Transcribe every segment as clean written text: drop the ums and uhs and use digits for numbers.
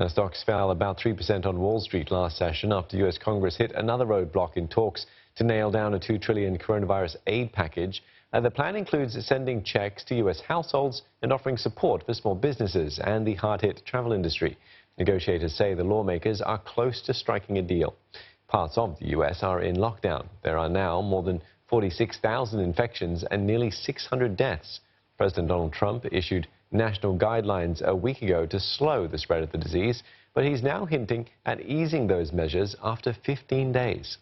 Stocks fell about 3% on Wall Street last session after U.S. Congress hit another roadblock in talks to nail down a $2 trillion coronavirus aid package. The plan includes sending checks to U.S. households and offering support for small businesses and the hard-hit travel industry. Negotiators say the lawmakers are close to striking a deal. Parts of the U.S. are in lockdown. There are now more than 46,000 infections and nearly 600 deaths. President Donald Trump issued national guidelines a week ago to slow the spread of the disease, but he's now hinting at easing those measures after 15 days.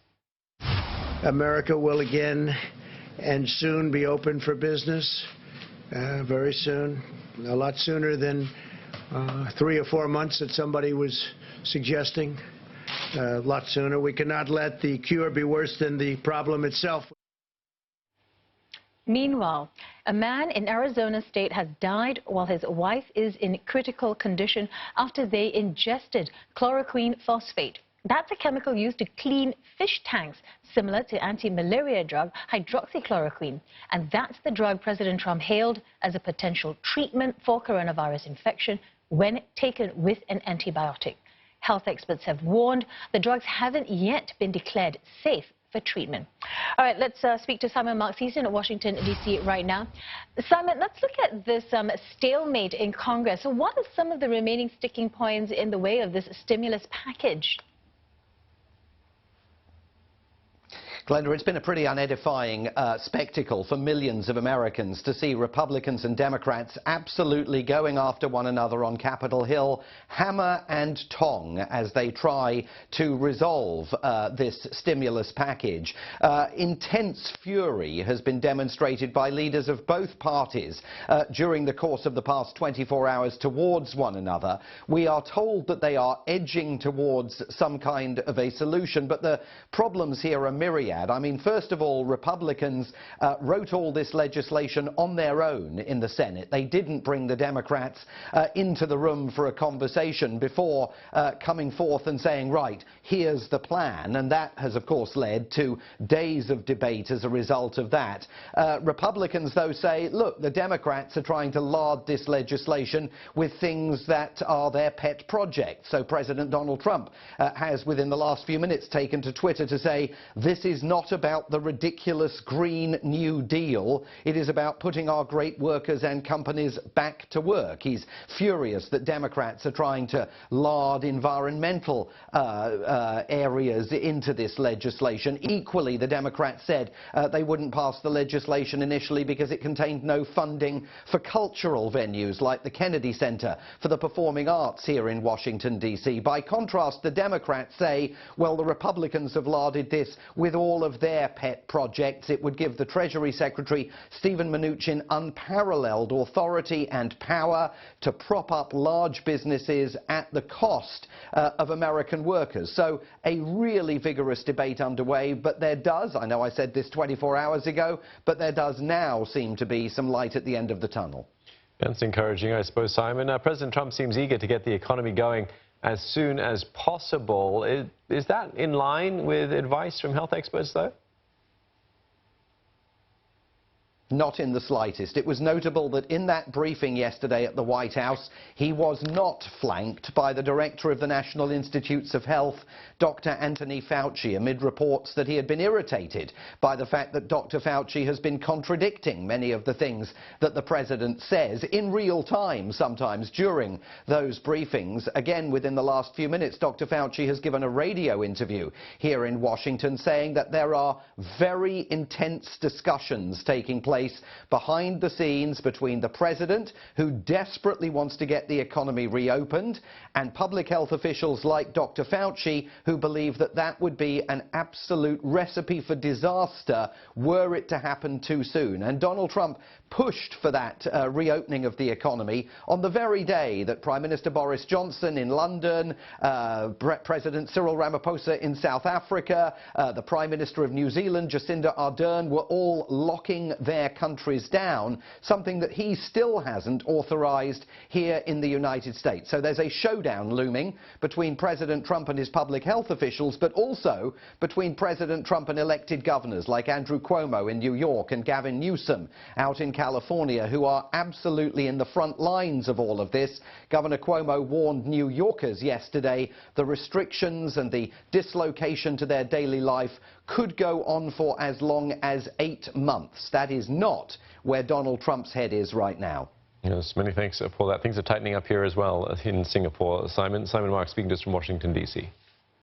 America will again and soon be open for business, very soon, a lot sooner than 3 or 4 months that somebody was suggesting, a lot sooner. We cannot let the cure be worse than the problem itself. Meanwhile, a man in Arizona state has died while his wife is in critical condition after they ingested chloroquine phosphate. That's a chemical used to clean fish tanks, similar to anti-malaria drug hydroxychloroquine. And that's the drug President Trump hailed as a potential treatment for coronavirus infection when taken with an antibiotic. Health experts have warned the drugs haven't yet been declared safe for treatment. All right, let's speak to Simon Marks. He's in Washington, D.C. right now. Simon, let's look at this stalemate in Congress. So what are some of the remaining sticking points in the way of this stimulus package? Glenda, it's been a pretty unedifying spectacle for millions of Americans to see Republicans and Democrats absolutely going after one another on Capitol Hill, hammer and tong, as they try to resolve this stimulus package. Intense fury has been demonstrated by leaders of both parties during the course of the past 24 hours towards one another. We are told that they are edging towards some kind of a solution, but the problems here are myriad. I mean, first of all, Republicans wrote all this legislation on their own in the Senate. They didn't bring the Democrats into the room for a conversation before coming forth and saying, right, here's the plan. And that has, of course, led to days of debate as a result of that. Republicans, though, say, look, the Democrats are trying to lard this legislation with things that are their pet projects. So President Donald Trump has, within the last few minutes, taken to Twitter to say, this is not about the ridiculous Green New Deal. It is about putting our great workers and companies back to work. He's furious that Democrats are trying to lard environmental areas into this legislation. Equally, the Democrats said they wouldn't pass the legislation initially because it contained no funding for cultural venues like the Kennedy Center for the Performing Arts here in Washington, D.C. By contrast, the Democrats say, well, the Republicans have larded this with all of their pet projects. It would give the Treasury Secretary, Steven Mnuchin, unparalleled authority and power to prop up large businesses at the cost of American workers. So a really vigorous debate underway, but there does, I know I said this 24 hours ago, but there does now seem to be some light at the end of the tunnel. That's encouraging, I suppose, Simon. President Trump seems eager to get the economy going as soon as possible. Is that in line with advice from health experts, though? Not in the slightest. It was notable that in that briefing yesterday at the White House, he was not flanked by the director of the National Institutes of Health, Dr. Anthony Fauci, amid reports that he had been irritated by the fact that Dr. Fauci has been contradicting many of the things that the president says in real time, sometimes during those briefings. Again, within the last few minutes, Dr. Fauci has given a radio interview here in Washington saying that there are very intense discussions taking place behind the scenes between the president, who desperately wants to get the economy reopened, and public health officials like Dr. Fauci, who believe that that would be an absolute recipe for disaster were it to happen too soon. And Donald Trump pushed for that reopening of the economy on the very day that Prime Minister Boris Johnson in London, President Cyril Ramaphosa in South Africa, the Prime Minister of New Zealand, Jacinda Ardern, were all locking their countries down, something that he still hasn't authorized here in the United States. So there's a showdown looming between President Trump and his public health officials, but also between President Trump and elected governors like Andrew Cuomo in New York and Gavin Newsom out in California, who are absolutely in the front lines of all of this. Governor Cuomo warned New Yorkers yesterday the restrictions and the dislocation to their daily life could go on for as long as 8 months. That is not where Donald Trump's head is right now. Yes, many thanks for that. Things are tightening up here as well in Singapore. Simon Mark speaking to us from Washington, D.C.